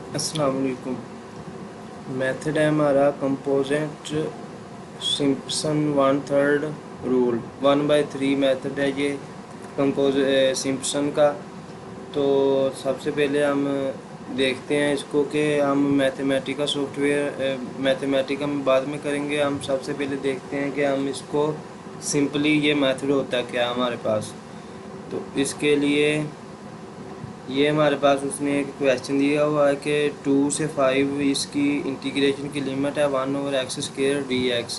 अस्सलाम वालेकुम। मेथड है हमारा composite Simpson one third rule 1/3 method है ये कंपोज सिम्पसन का। तो सबसे पहले हम देखते हैं इसको कि हम मैथमेटिका सॉफ्टवेयर मैथमेटिका में बाद में करेंगे। हम सबसे पहले देखते हैं कि हम इसको सिंपली ये मेथड होता है क्या हमारे पास। तो इसके लिए ये हमारे पास उसने एक क्वेश्चन दिया हुआ है कि 2 से 5 इसकी इंटीग्रेशन की लिमिट है 1/x²dx।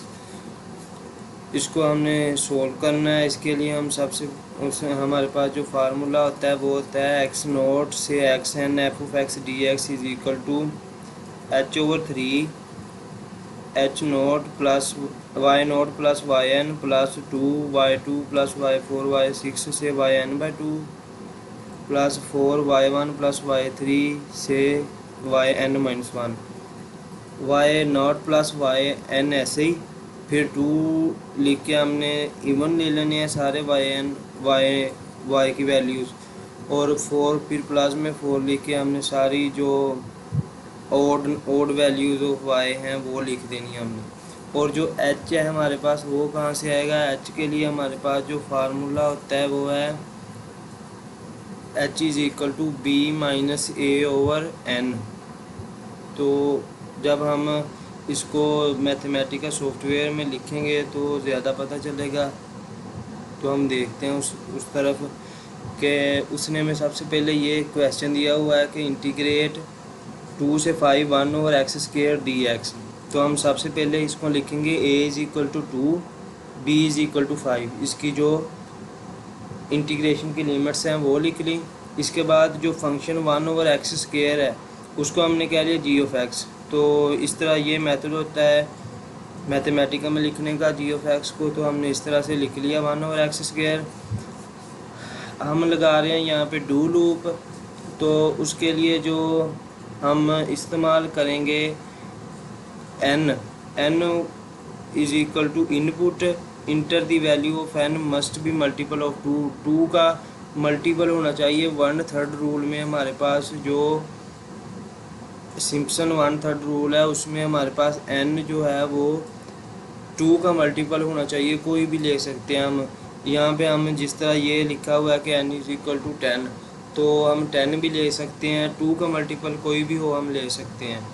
इसको हमने सोल्व करना है। इसके लिए हम सबसे उसमें हमारे पास जो फार्मूला होता है वो होता है x0 से xn f(x) dx = h/3 h0 plus y0 plus yn plus 2y2 plus y4 y6 से yn/2 plus 4y1 plus y3 से yn-1 y0 प्लस yn ऐसे ही। फिर 2 लिख के हमने इवन ले लेने हैं सारे y की वैल्यूज़, और 4 फिर प्लस में 4 लिख के हमने सारी जो ओड वैल्यूज़ ऑफ y हैं वो लिख देनी है हमने। और जो h है हमारे पास वो कहाँ से आएगा। h के लिए हमारे पास जो फार्मूला होता है वो है h = b-a/n। तो जब हम इसको मैथमेटिका सॉफ्टवेयर में लिखेंगे तो ज़्यादा पता चलेगा। तो हम देखते हैं उस तरफ के उसने में सबसे पहले ये क्वेश्चन दिया हुआ है कि इंटीग्रेट 2 से 5 1/x² dx। तो हम सबसे पहले इसको लिखेंगे a = 2 b = 5। इसकी जो इंटीग्रेशन की लिमिट्स हैं वो लिख ली। इसके बाद जो फंक्शन 1/x² है उसको हमने कह लिया g(x). तो इस तरह ये मेथड होता है मैथमेटिका में लिखने का g(x) को। तो हमने इस तरह से लिख लिया 1/x²। हम लगा रहे हैं यहाँ पे डू लूप। तो उसके लिए जो हम इस्तेमाल करेंगे n = input enter the value of n must be multiple of 2। 2 का मल्टीपल होना चाहिए 1/3 रूल में। हमारे पास जो सिम्पसन 1/3 रूल है उसमें हमारे पास n जो है वो 2 का मल्टीपल होना चाहिए। कोई भी ले सकते हैं हम। यहाँ पे हम जिस तरह ये लिखा हुआ है कि n = 10, तो हम 10 भी ले सकते हैं। 2 का मल्टीपल कोई भी हो हम ले सकते हैं।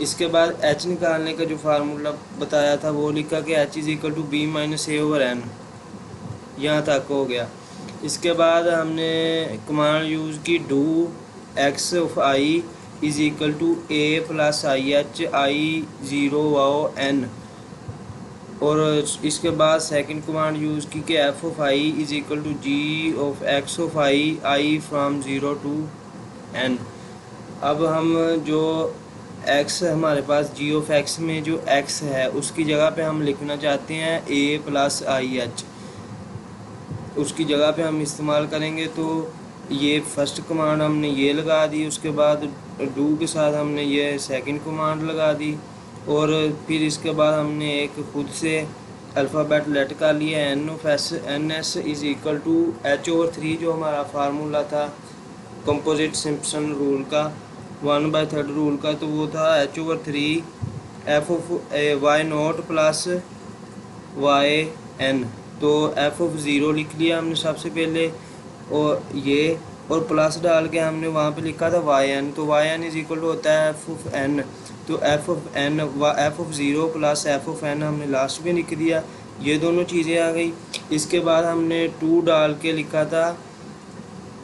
इसके बाद h निकालने का जो फार्मूला बताया था वो लिखा कि h = b-a/n। यहाँ तक हो गया। इसके बाद हमने कमांड यूज़ की do x of i = a + ih i0 और इसके बाद सेकंड कमांड यूज़ की कि f of i = g of x of i from 0 to n। अब हम जो x हमारे पास g of x में जो x है उसकी जगह पे हम लिखना चाहते हैं a + ih। उसकी जगह पे हम इस्तेमाल करेंगे। तो ये फर्स्ट कमांड हमने ये लगा दी। उसके बाद डू के साथ हमने ये सेकंड कमांड लगा दी। और फिर इसके बाद हमने एक खुद से अल्फ़ाबेट लेट कर लिया ns = h/3। जो हमारा फार्मूला था कंपोजिट सिम्पसन रूल का 1/3 रूल का, तो वो था h/3 f(y0 प्लस yn)। तो f(0) लिख लिया हमने सबसे पहले, और प्लस डाल के हमने वहाँ पे लिखा था yn। तो yn = होता है f(n). तो f(0) प्लस f(n) हमने लास्ट में लिख दिया। ये दोनों चीज़ें आ गई। इसके बाद हमने 2 डाल के लिखा था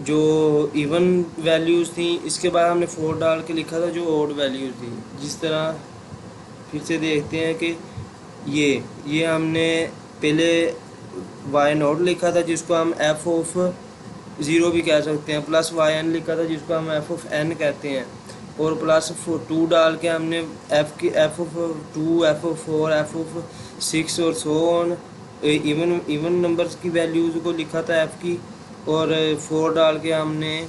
जो इवन वैल्यूज़ थी। इसके बाद हमने 4 डाल के लिखा था जो ओड वैल्यूज़ थी। जिस तरह फिर से देखते हैं कि ये हमने पहले y0 लिखा था जिसको हम f(0) भी कह सकते हैं, प्लस yn लिखा था जिसको हम f(n) कहते हैं, और प्लस 2 डाल के हमने f(2) f(4) f(6) और सो ऑन इवन नंबर्स की वैल्यूज़ को लिखा था f की, और 4 डाल के हमने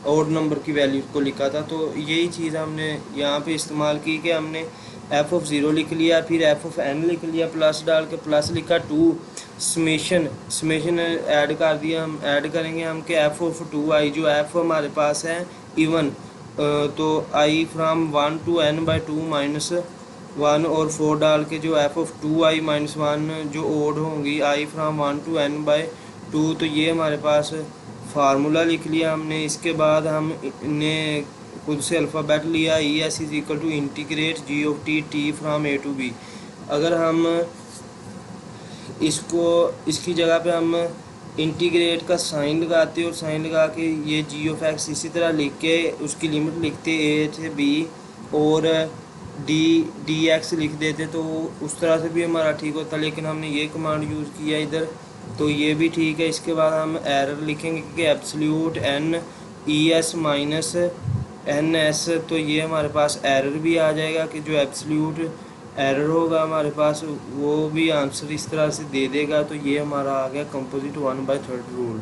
ओड नंबर की वैल्यूज़ को लिखा था। तो यही चीज़ हमने यहाँ पे इस्तेमाल की कि हमने f(0) लिख लिया, फिर f(n) लिख लिया, प्लस डाल के प्लस लिखा 2 समेशन ऐड कर दिया। हम ऐड करेंगे हम कि f(2i) जो f हमारे पास है इवन, तो आई फ्राम 1 to n/2 माइनस 1 और 4 डाल के जो एफ ऑफ 2i-1 जो ओड होंगी आई फ्राम 1 to n/2, तो ये हमारे पास फार्मूला लिख लिया हमने। इसके बाद हमने खुद से अल्फ़ाबेट लिया, E S is equal to integrate G of T from A to B. अगर हम इसको इसकी जगह पे हम इंटीग्रेट का साइन लगाते और साइन लगा के ये जी ऑफ एक्स इसी तरह लिख के उसकी लिमिट लिखते ए से बी और डी एक्स लिख देते, तो उस तरह से भी हमारा ठीक होता। लेकिन हमने ये कमांड यूज़ किया इधर, तो ये भी ठीक है। इसके बाद हम एरर लिखेंगे कि absolute N E S minus N S, तो ये हमारे पास एरर भी आ जाएगा कि जो एब्सोल्यूट एरर होगा हमारे पास वो भी आंसर इस तरह से दे देगा। तो ये हमारा आ गया कंपोजिट 1/3 रूल।